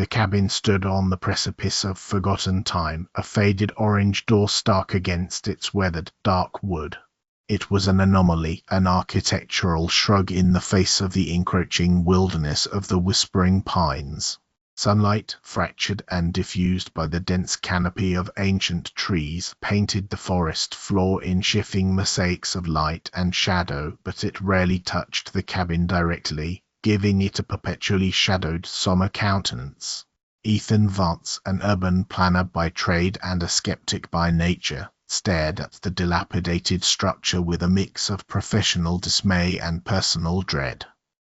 The cabin stood on the precipice of forgotten time, a faded orange door stuck against its weathered, dark wood. It was an anomaly, an architectural shrug in the face of the encroaching wilderness of the whispering pines. Sunlight, fractured and diffused by the dense canopy of ancient trees, painted the forest floor in shifting mosaics of light and shadow, but it rarely touched the cabin directly, giving it a perpetually shadowed, somber countenance. Ethan Vance, an urban planner by trade and a skeptic by nature, stared at the dilapidated structure with a mix of professional dismay and personal dread.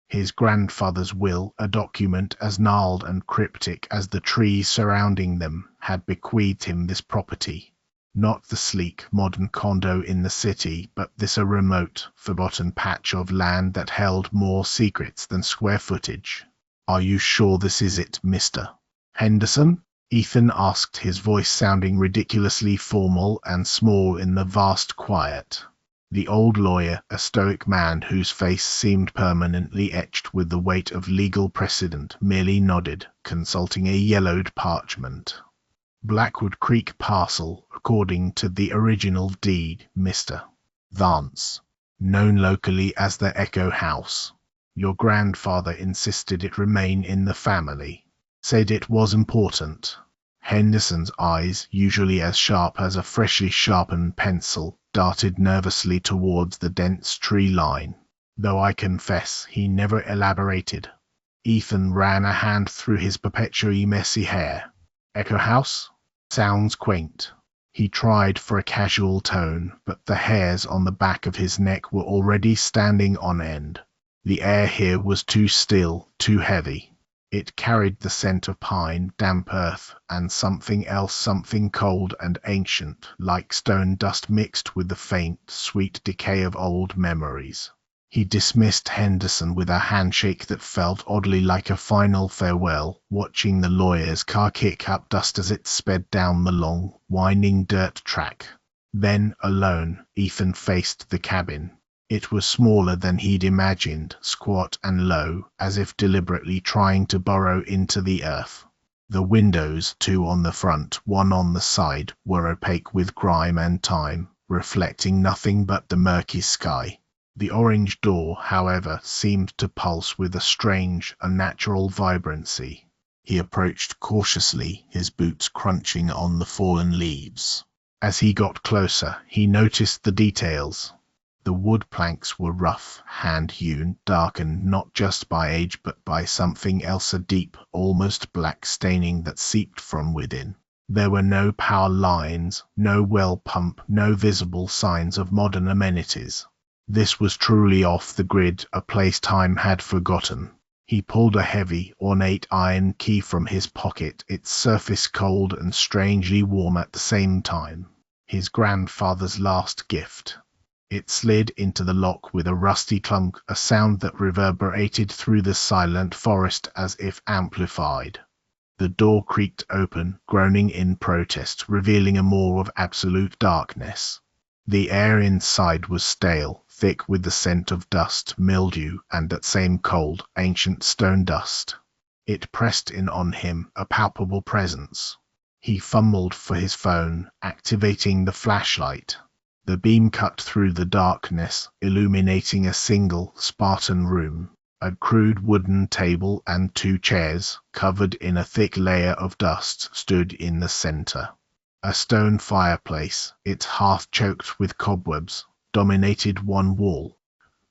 His grandfather's will, a document as gnarled and cryptic as the trees surrounding them, had bequeathed him this property. Not the sleek, modern condo in the city, but this a remote, forgotten patch of land that held more secrets than square footage. "Are you sure this is it, Mr. Henderson?" Ethan asked, his voice sounding ridiculously formal and small in the vast quiet. The old lawyer, a stoic man whose face seemed permanently etched with the weight of legal precedent, merely nodded, consulting a yellowed parchment. "Blackwood Creek parcel, according to the original deed, Mr. Vance, known locally as the Echo House. Your grandfather insisted it remain in the family. Said it was important." Henderson's eyes, usually as sharp as a freshly sharpened pencil, darted nervously towards the dense tree line, though I confess he never elaborated. Ethan ran a hand through his perpetually messy hair. "Echo House? Sounds quaint." He tried for a casual tone, but the hairs on the back of his neck were already standing on end. The air here was too still, too heavy. It carried the scent of pine, damp earth, and something else, something cold and ancient, like stone dust mixed with the faint, sweet decay of old memories. He dismissed Henderson with a handshake that felt oddly like a final farewell, watching the lawyer's car kick up dust as it sped down the long, winding dirt track. Then, alone, Ethan faced the cabin. It was smaller than he'd imagined, squat and low, as if deliberately trying to burrow into the earth. The windows, two on the front, one on the side, were opaque with grime and time, reflecting nothing but the murky sky. The orange door, however, seemed to pulse with a strange, unnatural vibrancy. He approached cautiously, his boots crunching on the fallen leaves. As he got closer, he noticed the details. The wood planks were rough, hand-hewn, darkened not just by age but by something else, a deep, almost black staining that seeped from within. There were no power lines, no well pump, no visible signs of modern amenities. This was truly off the grid, a place time had forgotten. He pulled a heavy, ornate iron key from his pocket, its surface cold and strangely warm at the same time. His grandfather's last gift. It slid into the lock with a rusty clunk, a sound that reverberated through the silent forest as if amplified. The door creaked open, groaning in protest, revealing a maw of absolute darkness. The air inside was stale, thick with the scent of dust, mildew, and that same cold, ancient stone dust. It pressed in on him, a palpable presence. He fumbled for his phone, activating the flashlight. The beam cut through the darkness, illuminating a single, Spartan room. A crude wooden table and two chairs, covered in a thick layer of dust, stood in the center. A stone fireplace, its hearth choked with cobwebs, dominated one wall,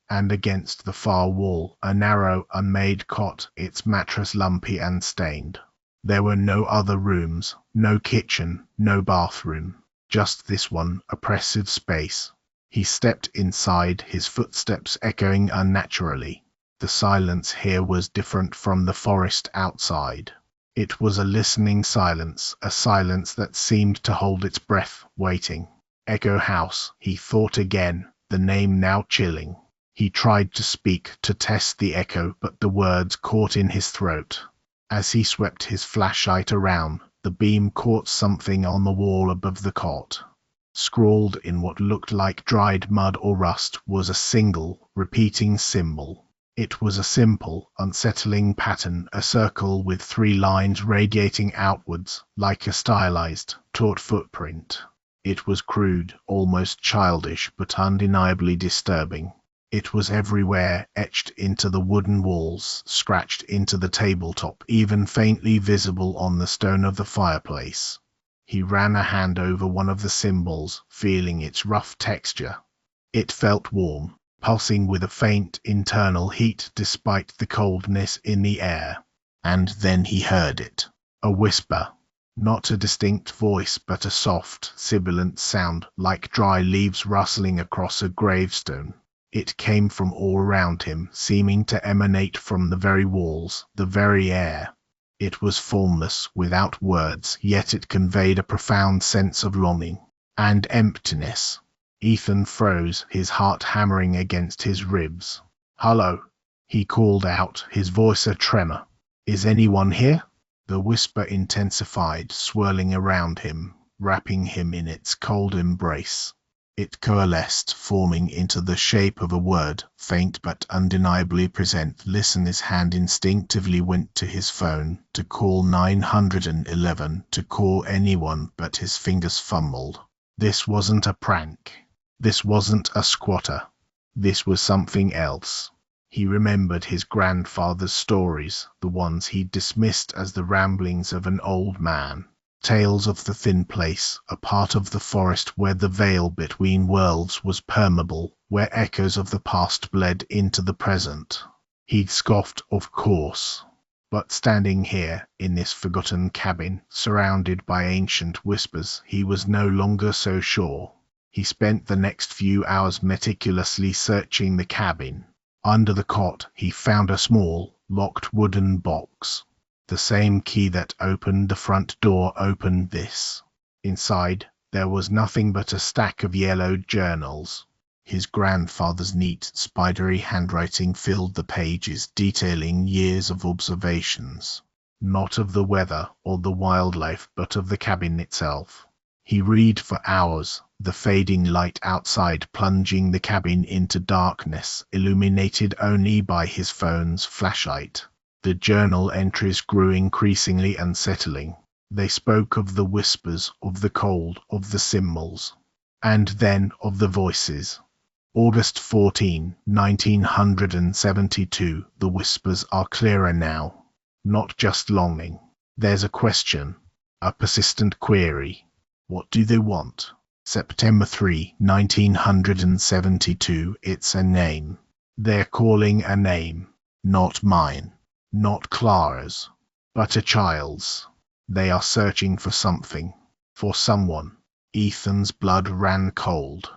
and against the far wall a narrow, unmade cot, its mattress lumpy and stained. There were no other rooms, no kitchen, no bathroom, just this one oppressive space. He stepped inside, his footsteps echoing unnaturally. The silence here was different from the forest outside. It was a listening silence, a silence that seemed to hold its breath, waiting. Echo House, he thought again, the name now chilling. He tried to speak, to test the echo, but the words caught in his throat. As he swept his flashlight around, the beam caught something on the wall above the cot. Scrawled in what looked like dried mud or rust was a single, repeating symbol. It was a simple, unsettling pattern, a circle with 3 lines radiating outwards, like a stylized, taut footprint. It was crude, almost childish, but undeniably disturbing. It was everywhere, etched into the wooden walls, scratched into the tabletop, even faintly visible on the stone of the fireplace. He ran a hand over one of the symbols, feeling its rough texture. It felt warm, pulsing with a faint internal heat despite the coldness in the air. And then he heard it. A whisper. Not a distinct voice, but a soft, sibilant sound, like dry leaves rustling across a gravestone. It came from all around him, seeming to emanate from the very walls, the very air. It was formless, without words, yet it conveyed a profound sense of longing and emptiness. Ethan froze, his heart hammering against his ribs. "Hello," he called out, his voice a tremor. "Is anyone here?" The whisper intensified, swirling around him, wrapping him in its cold embrace. It coalesced, forming into the shape of a word, faint but undeniably present. Listen. His hand instinctively went to his phone, to call 911, to call anyone, but his fingers fumbled. This wasn't a prank. This wasn't a squatter. This was something else. He remembered his grandfather's stories, the ones he'd dismissed as the ramblings of an old man. Tales of the thin place, a part of the forest where the veil between worlds was permeable, where echoes of the past bled into the present. He'd scoffed, of course. But standing here, in this forgotten cabin, surrounded by ancient whispers, he was no longer so sure. He spent the next few hours meticulously searching the cabin. Under the cot, he found a small, locked wooden box. The same key that opened the front door opened this. Inside, there was nothing but a stack of yellowed journals. His grandfather's neat, spidery handwriting filled the pages, detailing years of observations. Not of the weather or the wildlife, but of the cabin itself. He read for hours, the fading light outside plunging the cabin into darkness, illuminated only by his phone's flashlight. The journal entries grew increasingly unsettling. They spoke of the whispers, of the cold, of the symbols, and then of the voices. August 14, 1972. The whispers are clearer now. Not just longing. There's a question, a persistent query. What do they want? September 3, 1972. It's a name. They're calling a name. Not mine. Not Clara's, but a child's. They are searching for something, for someone. Ethan's blood ran cold.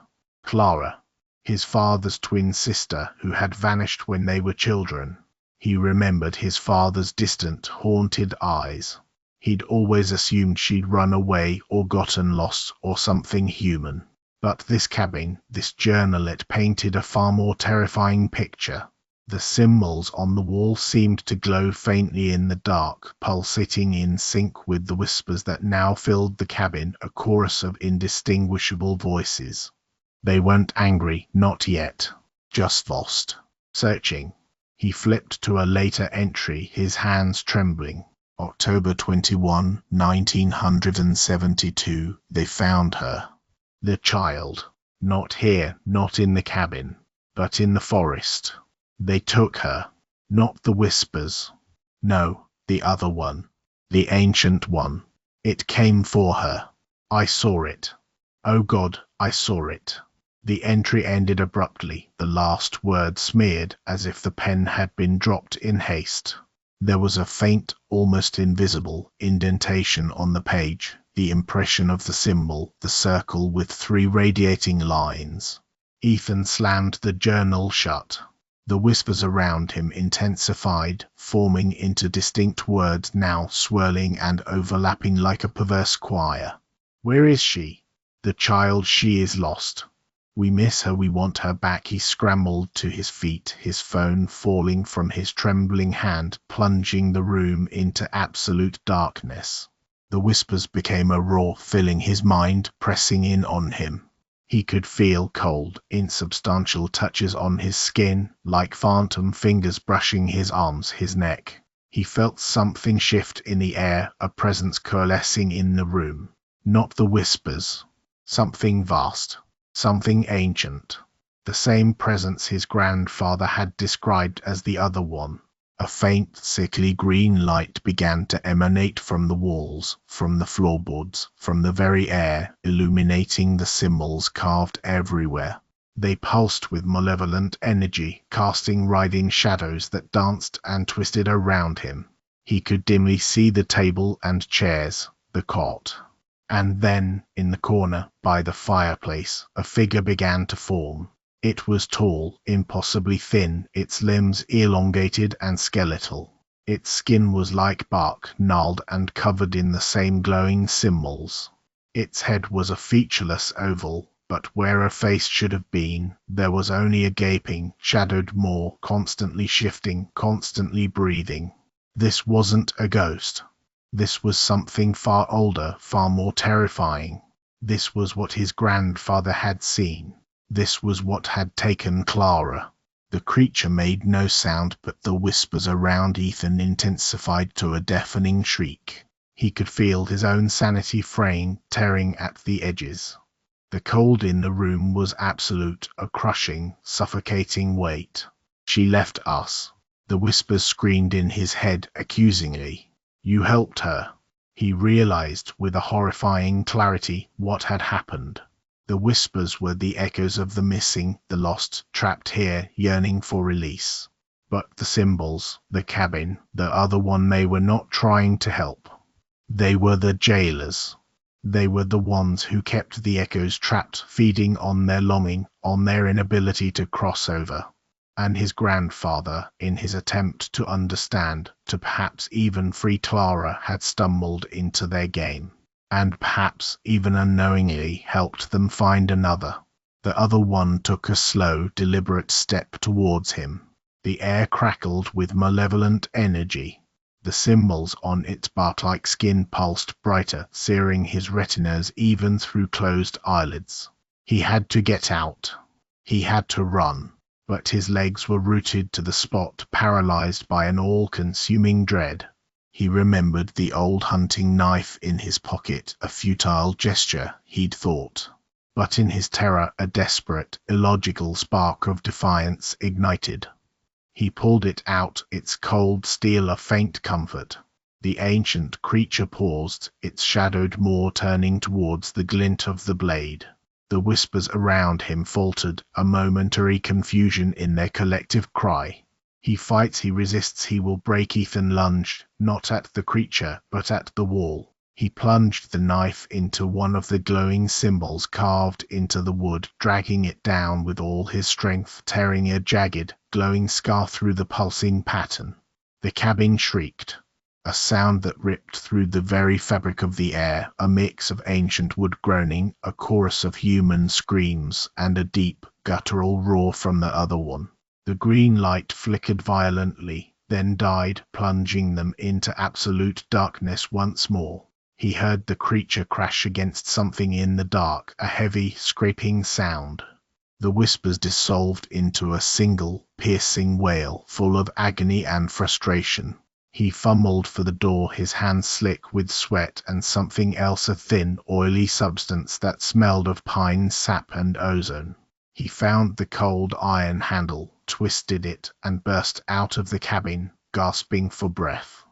Clara, his father's twin sister who had vanished when they were children. He remembered his father's distant, haunted eyes. He'd always assumed she'd run away or gotten lost or something human. But this cabin, this journal, it painted a far more terrifying picture. The symbols on the wall seemed to glow faintly in the dark, pulsating in sync with the whispers that now filled the cabin, a chorus of indistinguishable voices. They weren't angry, not yet. Just lost. Searching. He flipped to a later entry, his hands trembling. October 21, 1972. They found her. The child. Not here, not in the cabin, but in the forest. They took her. Not the whispers. No, the other one. The ancient one. It came for her. I saw it. Oh God, I saw it. The entry ended abruptly, the last word smeared as if the pen had been dropped in haste. There was a faint, almost invisible, indentation on the page, the impression of the symbol, the circle with 3 radiating lines. Ethan slammed the journal shut. The whispers around him intensified, forming into distinct words now swirling and overlapping like a perverse choir. Where is she? The child, she is lost. We miss her, we want her back. He scrambled to his feet, his phone falling from his trembling hand, plunging the room into absolute darkness. The whispers became a roar, filling his mind, pressing in on him. He could feel cold, insubstantial touches on his skin, like phantom fingers brushing his arms, his neck. He felt something shift in the air, a presence coalescing in the room. Not the whispers. Something vast. Something ancient. The same presence his grandfather had described as the other one. A faint, sickly green light began to emanate from the walls, from the floorboards, from the very air, illuminating the symbols carved everywhere. They pulsed with malevolent energy, casting writhing shadows that danced and twisted around him. He could dimly see the table and chairs, the cot. And then, in the corner, by the fireplace, a figure began to form. It was tall, impossibly thin, its limbs elongated and skeletal. Its skin was like bark, gnarled and covered in the same glowing symbols. Its head was a featureless oval, but where a face should have been, there was only a gaping, shadowed maw, constantly shifting, constantly breathing. This wasn't a ghost. This was something far older, far more terrifying. This was what his grandfather had seen. This was what had taken Clara. The creature made no sound, but the whispers around Ethan intensified to a deafening shriek. He could feel his own sanity fraying, tearing at the edges. The cold in the room was absolute, a crushing, suffocating weight. She left us. The whispers screamed in his head accusingly. You helped her. He realized with a horrifying clarity what had happened. The whispers were the echoes of the missing, the lost, trapped here, yearning for release. But the symbols, the cabin, the other one, they were not trying to help. They were the jailers. They were the ones who kept the echoes trapped, feeding on their longing, on their inability to cross over. And his grandfather, in his attempt to understand, to perhaps even free Clara, had stumbled into their game. And perhaps even unknowingly helped them find another. The other one took a slow, deliberate step towards him. The air crackled with malevolent energy. The symbols on its bark-like skin pulsed brighter, searing his retinas even through closed eyelids. He had to get out. He had to run. But his legs were rooted to the spot, paralyzed by an all-consuming dread. He remembered the old hunting knife in his pocket, a futile gesture, he'd thought. But in his terror a desperate, illogical spark of defiance ignited. He pulled it out, its cold steel a faint comfort. The ancient creature paused, its shadowed maw turning towards the glint of the blade. The whispers around him faltered, a momentary confusion in their collective cry. He fights, he resists, he will break. Ethan lunged, not at the creature, but at the wall. He plunged the knife into one of the glowing symbols carved into the wood, dragging it down with all his strength, tearing a jagged, glowing scar through the pulsing pattern. The cabin shrieked. A sound that ripped through the very fabric of the air, a mix of ancient wood groaning, a chorus of human screams, and a deep, guttural roar from the other one. The green light flickered violently, then died, plunging them into absolute darkness once more. He heard the creature crash against something in the dark, a heavy, scraping sound. The whispers dissolved into a single, piercing wail, full of agony and frustration. He fumbled for the door, his hands slick with sweat and something else, a thin, oily substance that smelled of pine sap and ozone. He found the cold iron handle, twisted it, and burst out of the cabin, gasping for breath.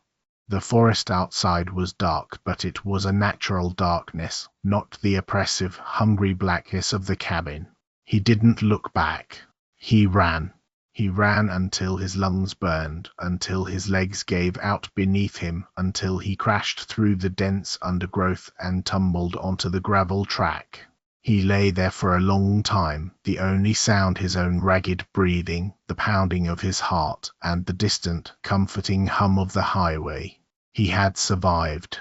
The forest outside was dark, but it was a natural darkness, not the oppressive, hungry blackness of the cabin. He didn't look back. He ran. He ran until his lungs burned, until his legs gave out beneath him, until he crashed through the dense undergrowth and tumbled onto the gravel track. He lay there for a long time, the only sound his own ragged breathing, the pounding of his heart, and the distant, comforting hum of the highway. He had survived.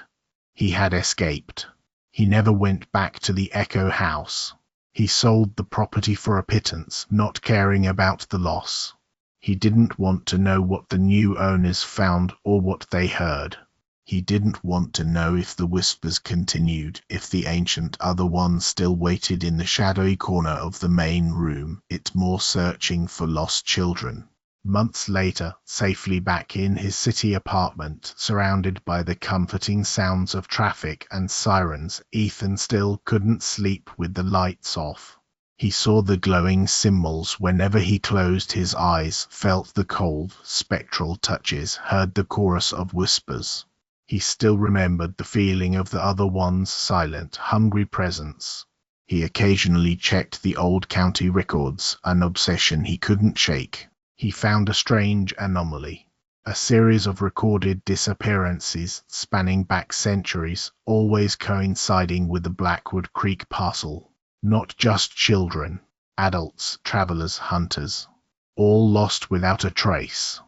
He had escaped. He never went back to the Echo House. He sold the property for a pittance, not caring about the loss. He didn't want to know what the new owners found or what they heard. He didn't want to know if the whispers continued, if the ancient other one still waited in the shadowy corner of the main room, it more searching for lost children. Months later, safely back in his city apartment, surrounded by the comforting sounds of traffic and sirens, Ethan still couldn't sleep with the lights off. He saw the glowing symbols whenever he closed his eyes, felt the cold, spectral touches, heard the chorus of whispers. He still remembered the feeling of the other one's silent, hungry presence. He occasionally checked the old county records, an obsession he couldn't shake. He found a strange anomaly. A series of recorded disappearances spanning back centuries, always coinciding with the Blackwood Creek parcel. Not just children, adults, travelers, hunters. All lost without a trace.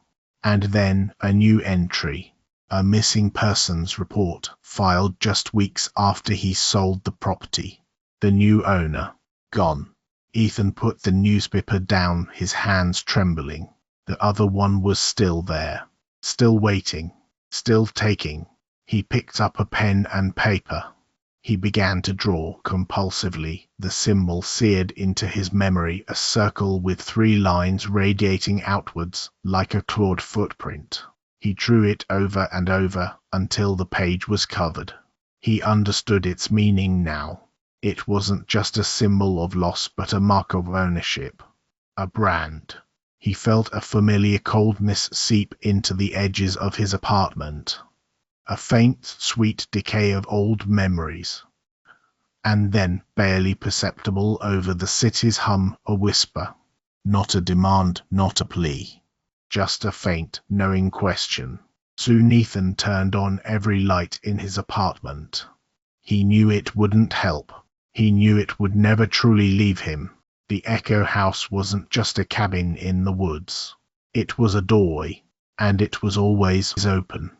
And then a new entry. A missing persons report, filed just weeks after he sold the property. The new owner, gone. Ethan put the newspaper down, his hands trembling. The other one was still there, still waiting, still taking. He picked up a pen and paper. He began to draw compulsively, the symbol seared into his memory, a circle with 3 lines radiating outwards like a clawed footprint. He drew it over and over until the page was covered. He understood its meaning now. It wasn't just a symbol of loss but a mark of ownership. A brand. He felt a familiar coldness seep into the edges of his apartment. A faint, sweet decay of old memories. And then, barely perceptible over the city's hum, a whisper. Not a demand, not a plea. Just a faint, knowing question. Soon Ethan turned on every light in his apartment. He knew it wouldn't help. He knew it would never truly leave him. The Echo House wasn't just a cabin in the woods. It was a doorway, and it was always open.